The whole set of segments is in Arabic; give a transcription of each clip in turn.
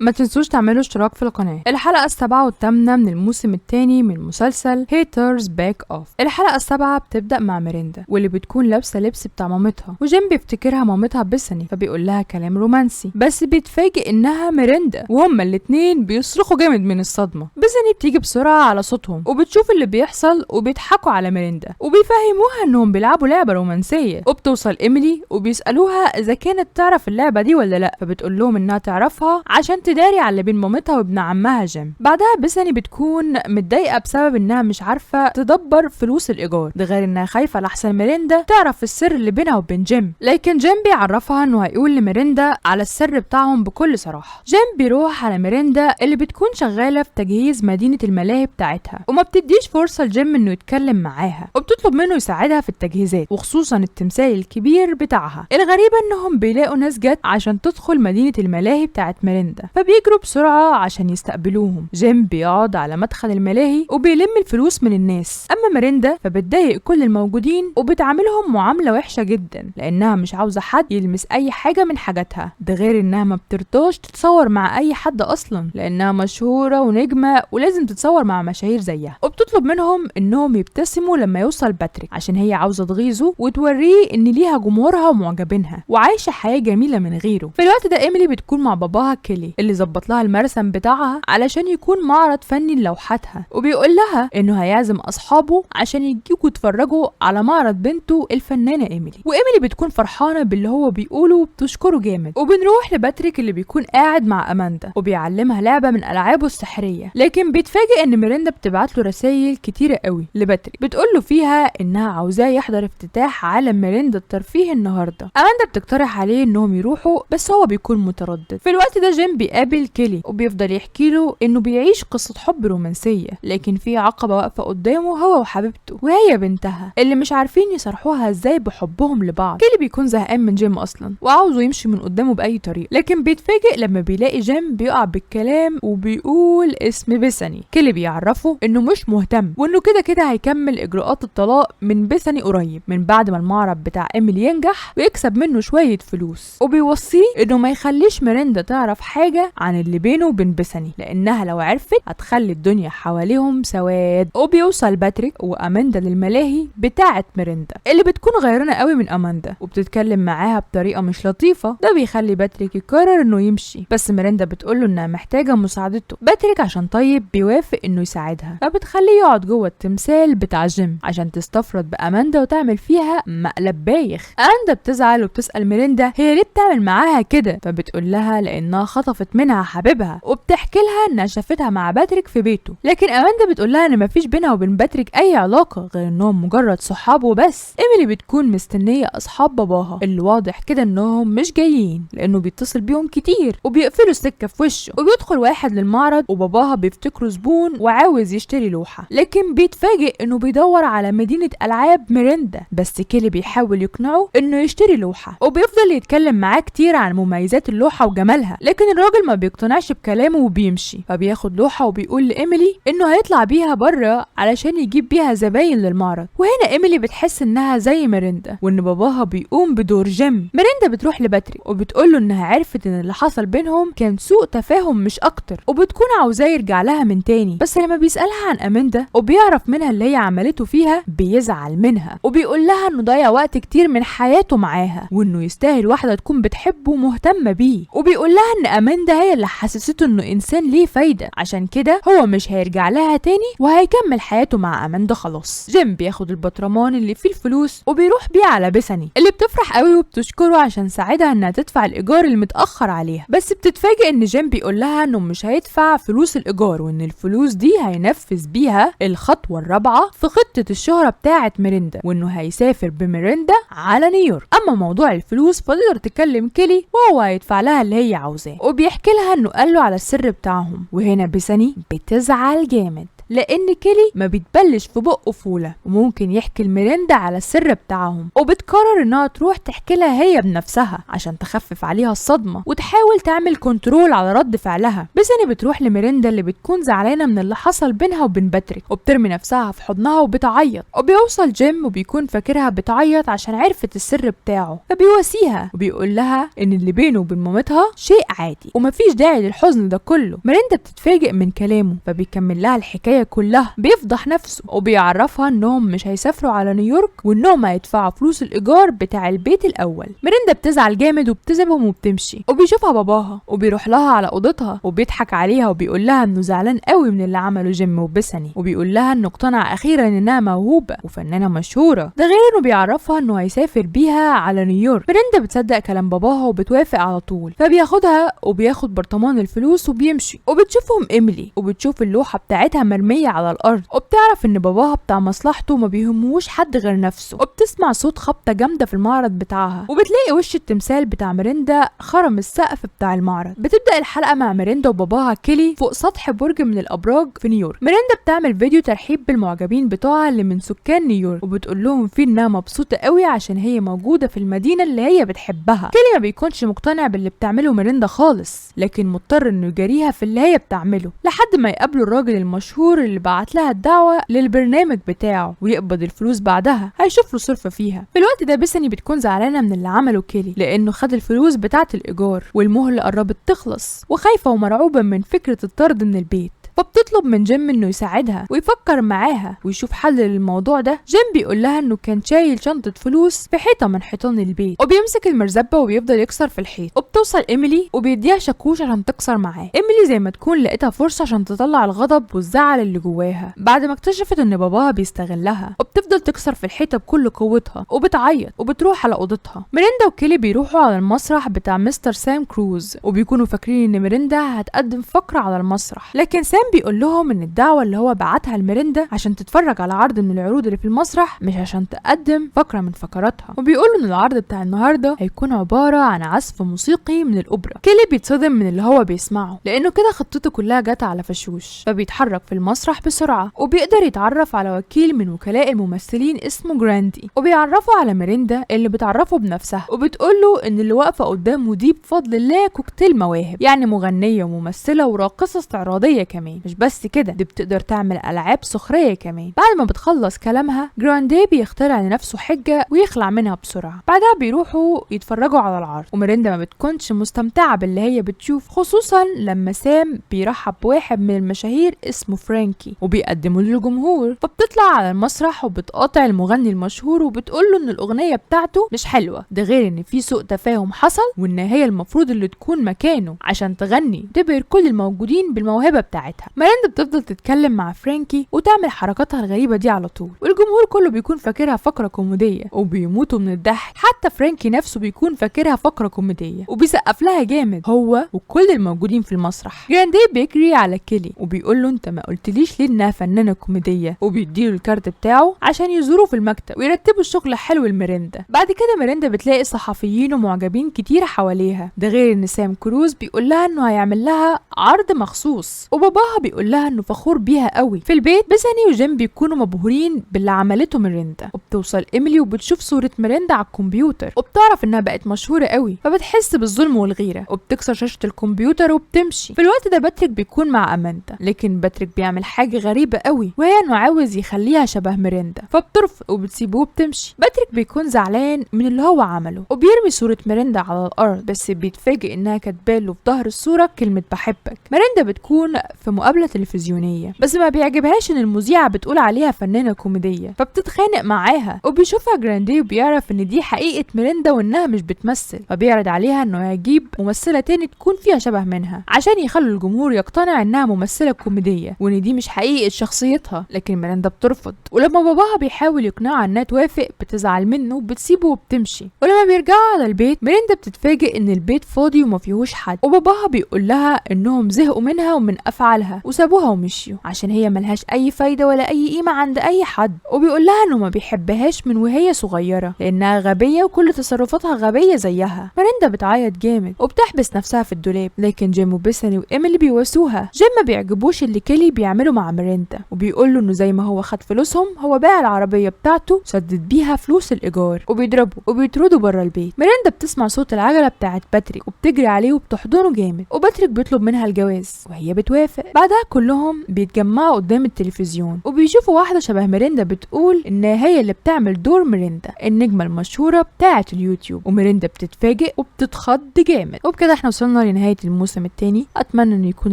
ما تنسوش تعملوا اشتراك في القناة. الحلقة السابعة والثامنة من الموسم الثاني من مسلسل هيترز باك اوف. الحلقة السابعة بتبدأ مع ميريندا واللي بتكون لابسة لبس بتاع مامتها، وجيم بيفتكرها مامتها بيساني فبيقول لها كلام رومانسي، بس بيتفاجئ انها ميريندا وهما الاتنين بيصرخوا جامد من الصدمة. بيساني بتيجي بسرعة على صوتهم وبتشوف اللي بيحصل وبيضحكوا على ميريندا وبيفهموها انهم بيلعبوا لعبة رومانسية. وبتوصل ايميلي وبيسألوها اذا كانت تعرف اللعبة دي ولا لا، فبتقول لهم انها تعرفها عشان تداري على اللي بين مامتها وابن عمها جيم. بعدها بيساني بتكون متضايقة بسبب انها مش عارفة تدبر فلوس الايجار، ده غير انها خايفة لحسن ميريندا تعرف السر اللي بينها وبين جيم. لكن جيم بيعرفها انه هيقول لميريندا على السر بتاعهم بكل صراحة. جيم بيروح على ميريندا اللي بتكون شغالة في تجهيز مدينة الملاهي بتاعتها وما بتديش فرصة لجيم انه يتكلم معاها، وبتطلب منه يساعدها في التجهيزات وخصوصا التمثال الكبير بتاعها. الغريبة انهم بيلاقوا ناس جت عشان تدخل مدينة الملاهي بتاعت ميريندا فبيجروا بسرعة عشان يستقبلوهم. جيم بيقعد على مدخل الملاهي وبيلم الفلوس من الناس، اما ميريندا فبتضايق كل الموجودين وبتعاملهم معاملة وحشة جدا لانها مش عاوزة حد يلمس اي حاجة من حاجاتها، ده غير انها ما بترضاش تتصور مع اي حد اصلا لانها مشهورة ونجمة ولازم تتصور مع مشاهير زيها. وبتطلب منهم انهم يبتسموا لما يوصل باتريك عشان هي عاوزة تغيظه وتوريه ان ليها جمهورها ومعجبينها وعايشة حياة جميلة من غيره. في الوقت ده ايميلي بتكون مع باباها كيلي اللي ظبط لها المرسم بتاعها علشان يكون معرض فني لوحاتها، وبيقول لها انه هيعزم اصحابه عشان يجيوا يتفرجوا على معرض بنته الفنانة ايميلي. وايميلي بتكون فرحانة باللي هو بيقوله وبتشكره جامد. وبنروح لباتريك اللي بيكون قاعد مع اماندا وبيعلمها لعبة من العابه السحرية، لكن بيتفاجئ ان ميريندا بتبعت له رسائل كتيرة قوي لباتريك بتقول له فيها انها عاوزاه يحضر افتتاح عالم ميريندا الترفيهي النهارده. اماندا بتقترح عليه انهم يروحوا بس هو بيكون متردد. في الوقت ده جيم بيقابل كيلي وبيفضل يحكي له انه بيعيش قصة حب رومانسية لكن في عقبة واقفة قدامه هو وحبيبته وهي بنتها اللي مش عارفين يصرحوها ازاي بحبهم لبعض. كيلي بيكون زهقان من جيم اصلا وعاوزه يمشي من قدامه باي طريقة، لكن بيتفاجئ لما بيلاقي جيم بيقع بالكلام وبيقول اسم بيساني. كيلي بيعرفه انه مش مهتم وانه كده كده هيكمل اجراءات الطلاق من بيساني قريب من بعد ما المعرض بتاع ايميلي ينجح ويكسب منه شوية فلوس، وبيوصيه انه ما يخليش ميريندا تعرف حاجة عن اللي بينه وبين بيساني لانها لو عرفت هتخلي الدنيا حواليهم سواد. وبيوصل باتريك واماندا للملاهي بتاعة ميريندا اللي بتكون غيرانة قوي من اماندا وبتتكلم معاها بطريقة مش لطيفة، ده بيخلي باتريك يقرر انه يمشي بس ميريندا بتقوله انها محتاجة مساعدته. باتريك عشان طيب بيوافق انه يساعدها فبتخليه يقعد جوه التمثال بتاع جيم عشان تستفرد باماندا وتعمل فيها مقلب بايخ. اماندا بتزعل وبتسأل ميريندا هي ليه بتعمل معاها كده، فبتقول لها لانها خطفت منها حبيبها وبتحكي لها انها شافتها مع باتريك في بيته، لكن اماندا بتقول لها ان مفيش بينها وبين باتريك اي علاقة غير انهم مجرد صحاب وبس. ايميلي بتكون مستنية اصحاب باباها اللي واضح كده انهم مش جايين لانه بيتصل بيهم كتير وبيقفلوا السكة في وشه، وبيدخل واحد للمعرض وباباها بيفتكره زبون وعاوز يشتري لوحة، لكن بيتفاجئ انه بيدور على مدينة العاب ميريندا بس كيلي بيحاول يقنعه انه يشتري لوحة وبيفضل يتكلم معاه كتير عن مميزات اللوحة وجمالها، لكن الراجل ما بيقتنعش بكلامه وبيمشي. فبياخد لوحة وبيقول لإيميلي انه هيطلع بيها بره علشان يجيب بيها زباين للمعرض. وهنا إيميلي بتحس انها زي ميريندا وان باباها بيقوم بدور جيم. ميريندا بتروح لباتريك وبتقول له انها عرفت ان اللي حصل بينهم كان سوء تفاهم مش اكتر وبتكون عاوزاه يرجع لها من تاني، بس لما بيسألها عن اماندا وبيعرف منها اللي هي عملته فيها بيزعل منها وبيقول لها انه ضيع وقت كتير من حياته معاها وانه يستاهل واحدة تكون بتحبه ومهتمة بيه، وبيقول لها ان اماندا هي اللي حسسته انه انسان ليه فايدة عشان كده هو مش هيرجع لها تاني وهيكمل حياته مع اماندا خلاص. جيم بياخد البطرمان اللي فيه الفلوس وبيروح بيه على بيساني اللي بتفرح قوي وبتشكره عشان ساعدها انها تدفع الايجار المتاخر عليها، بس بتتفاجئ ان جيم بيقول لها انه مش هيدفع فلوس الايجار وان الفلوس دي هينفذ بيها الخطوه الرابعه في خطه الشهره بتاعه ميريندا وانه هيسافر بميريندا على نيويورك. اما موضوع الفلوس فتقدر تكلم كيلي وهو هيدفع لها اللي هي عاوزاه، وبيحكي لها انه قال له على السر بتاعهم. وهنا بيساني بتزعل جامد. لان كيلي ما بيتبلش في بقه فوله وممكن يحكي لميريندا على السر بتاعهم، وبتقرر انها تروح تحكي لها هي بنفسها عشان تخفف عليها الصدمه وتحاول تعمل كنترول على رد فعلها. بيساني بتروح لميريندا اللي بتكون زعلانه من اللي حصل بينها وبين باتريك وبترمي نفسها في حضنها وبتعيط، وبيوصل جيم وبيكون فاكرها بتعيط عشان عرفت السر بتاعه، فبيواسيها وبيقول لها ان اللي بينه وبين مامتها شيء عادي ومفيش داعي للحزن ده كله. ميريندا بتتفاجئ من كلامه فبيكمل لها الحكايه كلها، بيفضح نفسه وبيعرفها انهم مش هيسافروا على نيويورك وانهم هيدفعوا فلوس الايجار بتاع البيت الاول. ميريندا بتزعل جامد وبتسيبهم وبتمشي، وبيشوفها باباها وبيروح لها على اوضتها وبيضحك عليها وبيقول لها انه زعلان قوي من اللي عمله جيم وبيساني، وبيقول لها انه اقتنع اخيرا انها موهوبه وفنانه مشهوره، ده غير انه بيعرفها انه هيسافر بيها على نيويورك. ميريندا بتصدق كلام باباها وبتوافق على طول، فبياخدها وبياخد برطمان الفلوس وبيمشي، وبتشوفهم ايميلي وبتشوف اللوحه بتاعتها مرميه على الارض، وبتعرف ان باباها بتاع مصلحته ما بيهموش حد غير نفسه، وبتسمع صوت خبطه جامده في المعرض بتاعها، وبتلاقي وش التمثال بتاع ميريندا خرم السقف بتاع المعرض. بتبدا الحلقه مع ميريندا وباباها كيلي فوق سطح برج من الابراج في نيويورك. ميريندا بتعمل فيديو ترحيب بالمعجبين بتوعها اللي من سكان نيويورك، وبتقول لهم فيه انها مبسوطه قوي عشان هي موجوده في المدينه اللي هي بتحبها. كيلي ما بيكونش مقتنع باللي بتعمله ميريندا خالص، لكن مضطر انه يجاريها في اللي هي بتعمله لحد ما يقابلوا الراجل المشهور اللي بعت لها الدعوه للبرنامج بتاعه ويقبض الفلوس بعدها، هيشوف له صرفه فيها. في الوقت ده بيساني بتكون زعلانه من اللي عمله كيلي لانه خد الفلوس بتاعه الايجار والمهله قربت تخلص، وخايفه ومرعوبه من فكره الطرد من البيت، فبتطلب من جيم انه يساعدها ويفكر معاها ويشوف حل للموضوع ده. جيم بيقول لها انه كان شايل شنطه فلوس في حيطه من حيطان البيت، وبيمسك المرزبه وبيفضل يكسر في الحيط، وبتوصل ايميلي وبيديها شاكوش عشان تكسر معاه. ايميلي زي ما تكون لقيتها فرصه عشان تطلع الغضب والزعل اللي جواها بعد ما اكتشفت ان باباها بيستغلها، وبتفضل تكسر في الحيطه بكل قوتها وبتعيط وبتروح على اوضتها. ميريندا وكيلي بيروحوا على المسرح بتاع مستر سام كروز، وبيكونوا فاكرين ان ميريندا هتقدم فقره على المسرح، لكن سام بيقول لهم ان الدعوه اللي هو بعتها لميريندا عشان تتفرج على عرض من العروض اللي في المسرح مش عشان تقدم فقره من فقراتها، وبيقولوا ان العرض بتاع النهارده هيكون عباره عن عزف موسيقي من الاوبرا. كيلي بيتصدم من اللي هو بيسمعه لانه كده خطته كلها جت على فشوش، فبيتحرك في المسرح بسرعه وبيقدر يتعرف على وكيل من وكلاء الممثلين اسمه جراندي، وبيعرفه على ميريندا اللي بتعرفه بنفسها، وبتقول له ان اللي واقفه قدامه دي بفضل الله كوكتيل مواهب، يعني مغنيه وممثله وراقصه استعراضيه كمان، مش بس كده دي بتقدر تعمل العاب سخريه كمان. بعد ما بتخلص كلامها جراندي بيخترع لنفسه حجه ويخلع منها بسرعه. بعدها بيروحوا يتفرجوا على العرض، وميريندا ما بتكونش مستمتعه باللي هي بتشوف، خصوصا لما سام بيرحب بواحد من المشاهير اسمه فرانكي وبيقدمه للجمهور، فبتطلع على المسرح وبتقاطع المغني المشهور وبتقول له ان الاغنيه بتاعته مش حلوه، ده غير ان في سوء تفاهم حصل وان هي المفروض اللي تكون مكانه عشان تغني تبهر كل الموجودين بالموهبه بتاعتها. ميريندا بتفضل تتكلم مع فرانكي وتعمل حركاتها الغريبه دي على طول، والجمهور كله بيكون فاكرها فقره كوميديه وبيموتوا من الضحك، حتى فرانكي نفسه بيكون فاكرها فقره كوميديه وبيسقف لها جامد هو وكل الموجودين في المسرح. جراندي بيجري على كيلي وبيقول له انت ما قلتليش ليه انها فنانه كوميديه، وبيديله الكارت بتاعه عشان يزوروه في المكتب ويرتبوا الشغل حلو لميريندا. بعد كده ميريندا بتلاقي صحفيين ومعجبين كتير حواليها، ده غير ان سام كروز بيقول لها انه هيعمل لها عرض مخصوص، وباباها بيقول لها انه فخور بيها قوي. في البيت بيساني وجيم بيكونوا مبهورين باللي عملته ميريندا، وبتوصل ايميلي وبتشوف صورة ميريندا على الكمبيوتر وبتعرف انها بقت مشهورة قوي، فبتحس بالظلم والغيرة وبتكسر شاشة الكمبيوتر وبتمشي. في الوقت ده باتريك بيكون مع اماندا، لكن باتريك بيعمل حاجة غريبة قوي وهي انه عاوز يخليها شبه ميريندا، فبترفض وبتسيبه وبتمشي. باتريك بيكون زعلان من اللي هو عمله وبيرمي صورة ميريندا على الارض، بس بيتفاجئ انها كاتباله في ظهر الصورة كلمة بحبك. ميريندا بتكون في مقابلة تلفزيونية بس ما بيعجبهاش ان المذيعة بتقول عليها فنانة كوميدية، فبتتخانق معاها وبيشوفها جراندي وبيعرف ان دي حقيقة ميريندا وانها مش بتمثل، فبيعرض عليها انه هيجيب ممثلة تاني تكون فيها شبه منها عشان يخلوا الجمهور يقتنع انها ممثلة كوميدية وان دي مش حقيقة شخصيتها، لكن ميريندا بترفض. ولما باباها بيحاول يقنعها انها توافق بتزعل منه وبتسيبه وبتمشي. ولما بيرجعوا على البيت ميريندا بتتفاجئ ان البيت فاضي وما فيهوش حد، وباباها بيقول لها انهم زهقوا منها ومن افعالها عليها وسابوها ومشيوا عشان هي ملهاش اي فايدة ولا اي قيمة عند اي حد، وبيقول لها انه ما بيحبهاش من وهي صغيرة لانها غبية وكل تصرفاتها غبية زيها. ميرندا بتعيط جامد وبتحبس نفسها في الدولاب، لكن جيم وبيساني وايميلي بيواسوها. جيم ما بيعجبوش اللي كيلي بيعمله مع ميرندا، وبيقول له انه زي ما هو خد فلوسهم هو باع العربية بتاعته سدد بيها فلوس الايجار، وبيضربه وبيطرده بره البيت. ميرندا بتسمع صوت العجلة بتاعت باتريك وبتجري عليه وبتحضنه جامد، وباتريك بيطلب منها الجواز وهي بتوافق. بعدها كلهم بيتجمعوا قدام التلفزيون وبيشوفوا واحدة شبه ميرندا بتقول انها هي اللي بتعمل دور ميرندا النجمة المشهورة بتاعت اليوتيوب، وميرندا بتتفاجئ وبتتخض جامد. وبكده احنا وصلنا لنهاية الموسم الثاني. اتمنى ان يكون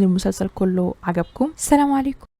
المسلسل كله عجبكم. السلام عليكم.